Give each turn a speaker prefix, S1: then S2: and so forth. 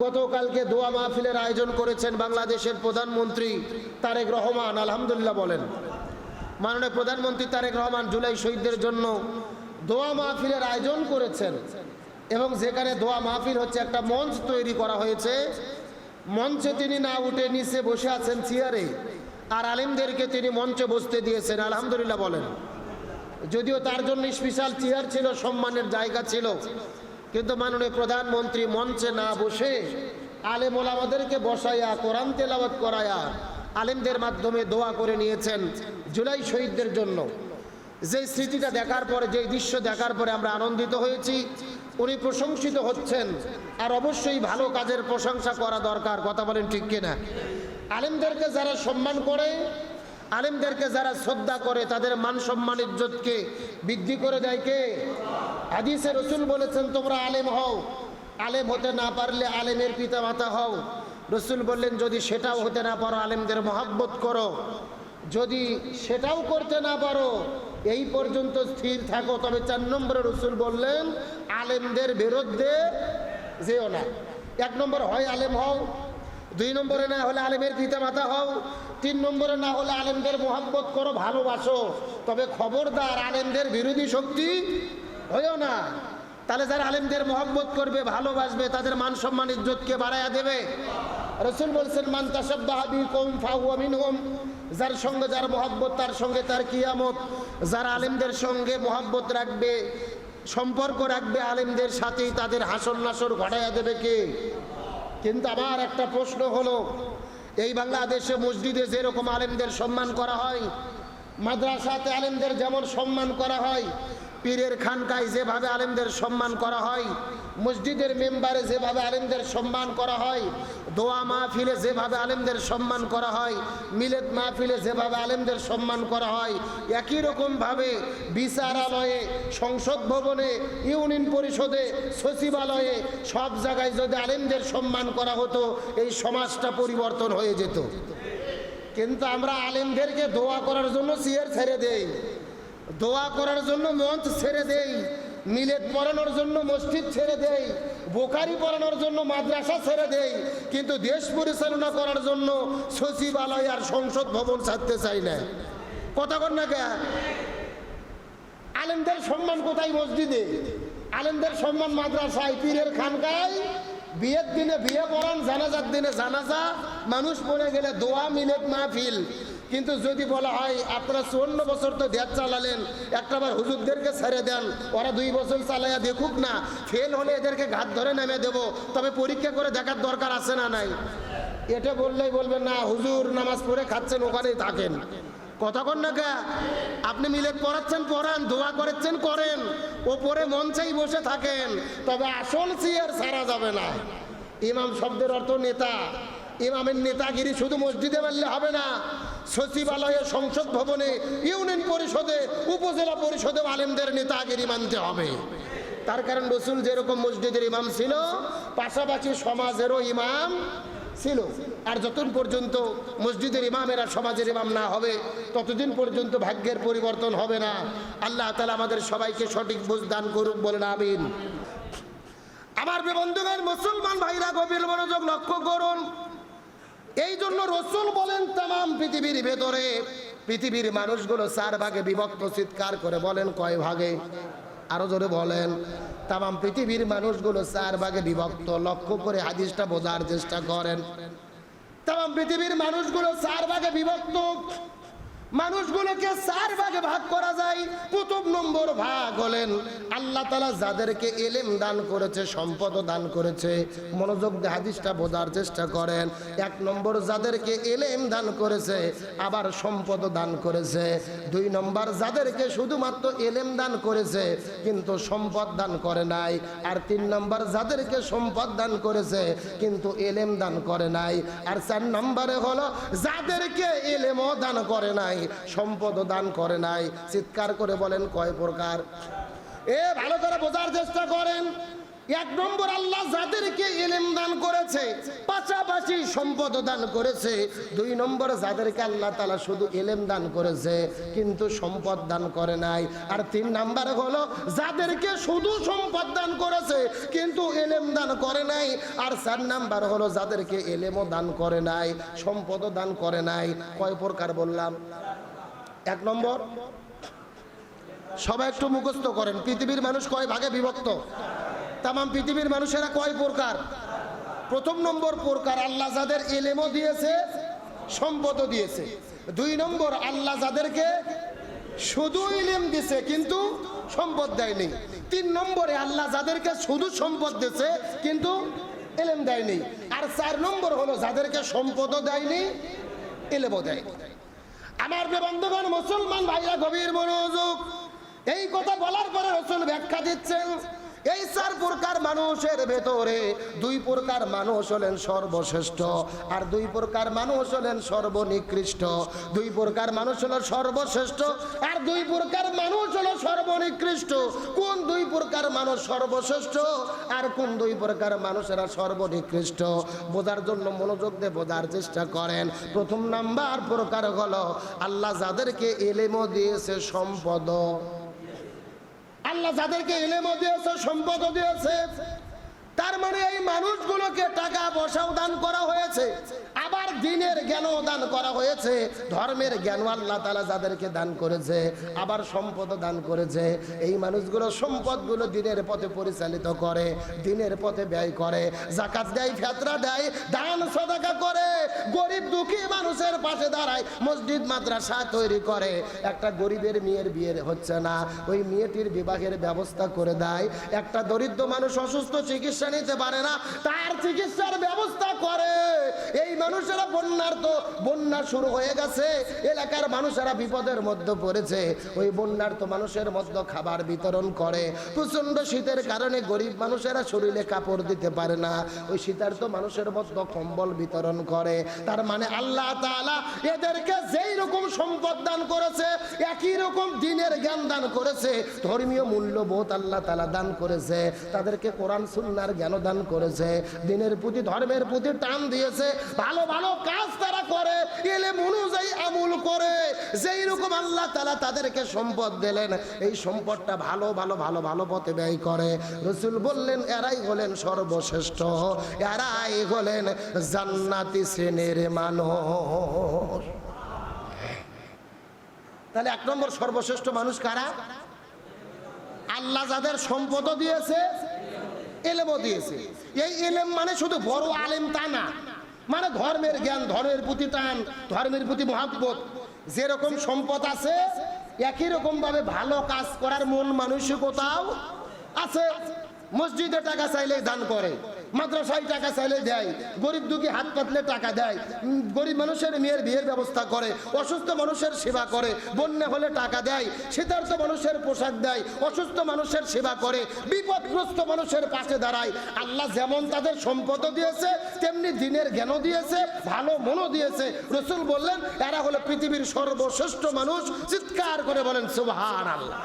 S1: গতকালকে দোয়া মাহফিলের আয়োজন করেছেন বাংলাদেশের প্রধানমন্ত্রী তারেক রহমান। আলহামদুলিল্লাহ বলেন। মাননীয় প্রধানমন্ত্রী তারেক রহমান জুলাই শহীদদের জন্য দোয়া মাহফিলের আয়োজন করেছেন এবং যেখানে দোয়া মাহফিল হচ্ছে একটা মঞ্চ তৈরি করা হয়েছে। মঞ্চে তিনি না উঠে নিচে বসে আছেন চেয়ারে, আর আলেমদেরকে তিনি মঞ্চে বসতে দিয়েছেন। আলহামদুলিল্লাহ বলেন। যদিও তার জন্য স্পেশাল চেয়ার ছিল, সম্মানের জায়গা ছিল, কিন্তু মাননীয় প্রধানমন্ত্রী মঞ্চে না বসে আলেম ওলামাদেরকে বসাইয়া কোরআন তেলাওয়াত করায়া আলেমদের মাধ্যমে দোয়া করে নিয়েছেন জুলাই শহীদদের জন্য। যে স্মৃতিটা দেখার পরে, যে দৃশ্য দেখার পরে আমরা আনন্দিত হয়েছি। উনি প্রশংসিত হচ্ছেন, আর অবশ্যই ভালো কাজের প্রশংসা করা দরকার। কথা বলেন ঠিক কিনা? আলেমদেরকে যারা সম্মান করে, আলেমদেরকে যারা শ্রদ্ধা করে, তাদের মান সম্মান ইজ্জতকে বৃদ্ধি করে দেয় কে? হাদিসে রসুল বলেছেন তোমরা আলেম হও, আলেম হতে না পারলে আলেমের পিতা মাতা হও। রসুল বললেন যদি সেটাও হতে না পারো আলেমদের মহব্বত করো, যদি সেটাও করতে না পারো এই পর্যন্ত স্থির থাকো। তবে 4 নম্বরে রসুল বললেন আলেমদের বিরুদ্ধে যেও না। 1 নম্বর হয় আলেম হও, 2 নম্বরে না হলে আলেমের পিতা মাতা হও, 3 নম্বরে না হলে আলেমদের মহব্বত করো, ভালোবাসো। তবে খবরদার আলেমদের বিরোধী শক্তি হইও না। তাহলে যারা আলেমদের মহব্বত করবে, ভালোবাসবে, তাদের মান সম্মান ইজ্জতকে বাড়াইয়া দেবে। রসুল বলছেন মান তাশাব্বাহা বিকওম ফাহুয়া মিনহুম, যার সঙ্গে যার মহব্বত তার সঙ্গে তার কিয়ামত। যারা আলেমদের সঙ্গে মহব্বত রাখবে, সম্পর্ক রাখবে আলেমদের সাথেই, তাদের হাসর নাসর ঘটাইয়া দেবে কে? কিন্তু আমার একটা প্রশ্ন হলো, এই বাংলাদেশে মসজিদে যেরকম আলেমদের সম্মান করা হয়, মাদ্রাসাতে আলেমদের যেমন সম্মান করা হয়, পীরের খানকায় যেভাবে আলেমদের সম্মান করা হয়, মসজিদের মেম্বারে যেভাবে আলেমদের সম্মান করা হয়, দোয়া মাহফিলে যেভাবে আলেমদের সম্মান করা হয়, মিলাদ মাহফিলে যেভাবে আলেমদের সম্মান করা হয়, একই রকমভাবে বিচারালয়ে, সংসদ ভবনে, ইউনিয়ন পরিষদে, সচিবালয়ে, সব জায়গায় যদি আলেমদের সম্মান করা হতো এই সমাজটা পরিবর্তন হয়ে যেত। কিন্তু আমরা আলেমদেরকে দোয়া করার জন্য চেয়ার ছেড়ে দেই, দোয়া করার জন্য মঞ্চ ছেড়ে দেই, মিলাদ পড়ানোর জন্য মসজিদ ছেড়ে দেই, বুখারী পড়ানোর জন্য মাদ্রাসা ছেড়ে দেই, কিন্তু দেশ পরিচালনা করার জন্য সচিবালয় আর সংসদ ভবন ছাড়তে চাই না। কথা কর না কে? আলেমদের সম্মান কোথায়? মসজিদে। আলেমদের সম্মান মাদ্রাসায়, পীরের খানকায়। বিয়ের দিনে বিয়ে পড়ান, জানাজার দিনে জানাজা, মানুষ পড়ে গেলে দোয়া, মিলাদ মাহফিল। কিন্তু যদি বলা হয় আপনারা 54 বছর তো দেশ চালালেন, একটাবার হুজুরদেরকে ছেড়ে দেন, ওরা 2 বছর চালাইয়া দেখুক না, ফেল হলে এদেরকে ঘাত ধরে নেমে দেব, তবে পরীক্ষা করে দেখার দরকার আছে না নাই? এটা বললেই বলবেন না হুজুর নামাজ পড়ে খাচ্ছেন, ওখানেই থাকেন। কথা কন না কে? আপনি মিলাদ পড়াচ্ছেন পড়ান, দোয়া করেছেন করেন, ওপরে মঞ্চেই বসে থাকেন, তবে আসল চেয়ার ছাড়া যাবে না। ইমাম শব্দের অর্থ নেতা। ইমামের নেতাগিরি শুধু মসজিদে মানলে হবে না, সচিবালয়ে, সংসদ ভবনে, ইউনিয়ন পরিষদে, উপজেলা পরিষদে আলেমদের নেতাগিরি মানতে হবে। তার কারণ রসুল যেরকম মসজিদের ইমাম ছিল, পাশাপাশি সমাজেরও ইমাম ছিল। আর যতদিন পর্যন্ত মসজিদের ইমামেরা সমাজের ইমাম না হবে, ততদিন পর্যন্ত ভাগ্যের পরিবর্তন হবে না। আল্লাহ তাআলা আমাদের সবাইকে সঠিক বুঝ দান করুক, বলেন আমিন। আমার বন্ধুগণ, মুসলমান ভাইরা গভীর মনোযোগ লক্ষ্য করুন। এই জন্য রসুল বলেন তাম পৃথিবীর ভেতরে পৃথিবীর মানুষগুলো 4 ভাগে বিভক্ত। চিৎকার করে বলেন কয় ভাগে? আরো জোরে বলেন। তাম পৃথিবীর মানুষগুলো 4 ভাগে বিভক্ত। লক্ষ্য করে হাদিসটা বোঝার চেষ্টা করেন। তাম পৃথিবীর মানুষগুলো 4 ভাগে বিভক্ত। মানুষগুলোকে 4 ভাগে ভাগ করা যায়। প্রথম নম্বর ভাগ হলেন আল্লাহ তাআলা যাদেরকে ইলম দান করেছে, সম্পদ দান করেছে। মনোযোগ দিয়ে হাদিসটা বোঝার চেষ্টা করেন। 1 নম্বর যাদেরকে ইলম দান করেছে, আবার সম্পদ দান করেছে। 2 নম্বর যাদেরকে শুধুমাত্র ইলম দান করেছে কিন্তু সম্পদ দান করে নাই। আর 3 নম্বর যাদেরকে সম্পদ দান করেছে কিন্তু ইলম দান করে নাই। আর 4 নম্বরে হলো যাদেরকে ইলমও দান করে নাই, সম্পদ দান করে নাই। চিৎকার করে বলেন কয় প্রকার? ভালো করে বোঝার চেষ্টা করেন। এক নম্বর, আল্লাহ যাদেরকে ইলম দান করেছে পাশাপাশি সম্পদ দান করেছে। দুই নম্বর, যাদেরকে আল্লাহ তাআলা শুধু ইলম দান করেছে কিন্তু সম্পদ দান করে নাই। আর তিন নাম্বার হলো যাদেরকে শুধু সম্পদ দান করেছে কিন্তু ইলম দান করে নাই। আর চার নাম্বার হলো যাদেরকে ইলমও দান করে নাই, সম্পদও দান করে নাই। কয় প্রকার বললাম? এক নম্বর, সবাই একটু মুখস্থ করেন, পৃথিবীর মানুষ কয় ভাগে বিভক্ত? তাম পৃথিবীর মানুষেরা কয় প্রকার? প্রথম নম্বর প্রকার, আল্লাহ যাদের ইলমও দিয়েছে সম্পদও দিয়েছে। দুই নম্বর, আল্লাহ যাদেরকে শুধু ইলম দিয়েছে কিন্তু সম্পদ দেয়নি। তিন নম্বরে, আল্লাহ যাদেরকে শুধু সম্পদ দিয়েছে কিন্তু ইলম দেয়নি। আর চার নম্বর হলো যাদেরকে সম্পদও দেয়নি, ইলমও দেয়নি। আমার বন্ধুগণ, মুসলমান ভাইরা গভীর মনোযোগ। এই কথা বলার পরে রাসূল ব্যাখ্যা দিচ্ছেন, এই চার প্রকার মানুষের ভেতরে দুই প্রকার মানুষ হলেন সর্বশ্রেষ্ঠ, আর দুই প্রকার মানুষ হলেন সর্বনিকৃষ্ট। দুই প্রকার মানুষ হলো সর্বশ্রেষ্ঠ আর দুই প্রকার মানুষ হলো সর্বনিকৃষ্ট। কোন দুই প্রকার মানুষ সর্বশ্রেষ্ঠ আর কোন দুই প্রকার মানুষেরা সর্বনিকৃষ্ট বোঝার জন্য মনোযোগ দিয়ে বোঝার চেষ্টা করেন। প্রথম নাম্বার প্রকার হলো আল্লাহ যাদেরকে ইলমও দিয়েছে, সম্পদ, আল্লাহ যাদেরকে ইলমও দিয়েছে সম্পদও দিয়েছে, তার মানে এই মানুষগুলোকে টাকা পয়সাও দান করা হয়েছে, আবার দ্বীনের জ্ঞানও দান করা হয়েছে। ধর্মের জ্ঞান আল্লাহ তাআলা যাদেরকে দান করেছে, আবার সম্পদও দান করেছে। এই মানুষগুলো সম্পদগুলো দ্বীনের পথে পরিচালিত করে, দ্বীনের পথে ব্যয় করে, যাকাত দেয়, ফিতরা দেয়, দান সদকা করে, গরিব দুঃখী মানুষের পাশে দাঁড়ায়, মসজিদ মাদ্রাসা তৈরি করে। একটা গরিবের মেয়ের বিয়ে হচ্ছে না, ওই মেয়েটির বিবাহের ব্যবস্থা করে দেয়। একটা দরিদ্র মানুষ অসুস্থ, চিকিৎসা নিতে পারে না, তার চিকিৎসার ব্যবস্থা করে। এই মানুষেরা বন্যা শুরু হয়ে গেছে, এলাকার মানুষেরা বিপদের মধ্যে পড়েছে, ওই বন্যার্ত মানুষের মধ্যে খাবার বিতরণ করে। প্রচন্ড শীতের কারণে গরিব মানুষেরা শরীরে কাপড় দিতে পারে না, ওই শীতার্ত মানুষের মধ্যে কম্বল বিতরণ করে। তার মানে আল্লাহ তাআলা এদেরকে যেই রকম সম্পদ দান করেছে, একই রকম দ্বীনের জ্ঞান দান করেছে, ধর্মীয় মূল্যবোধ আল্লাহ তাআলা দান করেছে, তাদেরকে কোরআন সুন্নাহর জ্ঞান দান করেছে, দ্বীনের প্রতি ধর্মের প্রতি টান দিয়েছে, ভালো ভালো কাজ তারা করে, ইলম অনুযায়ী আমল করে। যেই রকম আল্লাহ তাআলা তাদেরকে সম্পদ দিলেন, এই সম্পদটা ভালো ভালো ভালো ভালো পথে ব্যয় করে। রাসূল বললেন এরাই হলেন সর্বশ্রেষ্ঠ, এরাই হলেন জান্নাতি শ্রেণীর মানুষ। তাহলে এক নম্বর সর্বশ্রেষ্ঠ মানুষ কারা? আল্লাহ যাদের সম্পদও দিয়েছে, ইলমও দিয়েছে। এই ইলম মানে শুধু বড় আলেম তা না, মানে ধর্মের জ্ঞান, ধর্মের প্রতি টান, ধর্মের প্রতি মহব্বত। যেরকম সম্পদ আছে একই রকম ভাবে ভালো কাজ করার মন মানসিকতাও আছে। মসজিদে টাকা চাইলে দান করে, মাদ্রাসায় টাকা চাইলে দেয়, গরিব দুঃখী হাত পাতলে টাকা দেয়, গরিব মানুষের মেয়ের বিয়ের ব্যবস্থা করে, অসুস্থ মানুষের সেবা করে, বন্যা হলে টাকা দেয়, শীতার্ত মানুষের পোশাক দেয়, অসুস্থ মানুষের সেবা করে, বিপদগ্রস্ত মানুষের পাশে দাঁড়ায়। আল্লাহ যেমন তাদের সম্পদও দিয়েছে তেমনি দ্বীনের জ্ঞানও দিয়েছে, ভালো মনও দিয়েছে। রাসূল বললেন এরা হলো পৃথিবীর সর্বশ্রেষ্ঠ মানুষ। চিৎকার করে বলেন সুবহানাল্লাহ।